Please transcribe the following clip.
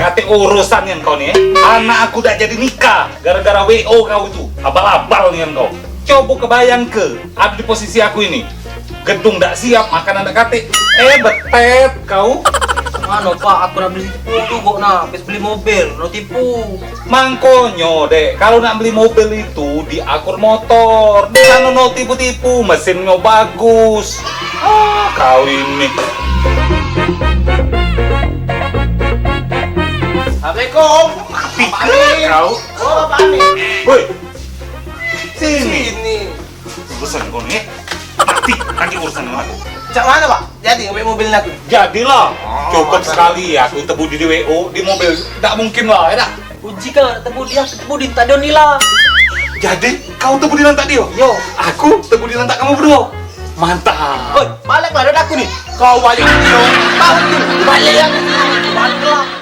Kate urusan nih kau nih. Anak aku udah jadi nikah gara-gara WO kau itu. Abal-abal nih kau. Coba kebayang ada di posisi aku ini. Gedung ndak siap, makanan ndak kate. Betet kau. Mana Pak, aku nak beli tipu juga nak, habis beli mobil, no tipu. Mangkonyo dek, kalau nak beli mobil itu di akur motor. Di sana no tipu-tipu, mesinnya bagus. Kau ini. Assalamualaikum. Pikir kau. Oh, apaan nih? Woi, sini. Sini. Urusan kau nih. Nanti urusan dengan aku. Cak mana Pak? Jadi ngambil mobilnya aku. Jadilah, cukup sekali aku tebu di WO di mobil. Tidak mungkin lah, ya tak? Uji kan tebu dia, tebu di stadion nila. Jadi kau tebu di lantak dia? Yo, Aku tebu di lantak kamu berdua. Mantap. Woi, baliklah dari aku nih. Kau balik dong. Balik. Balik. Balik lah.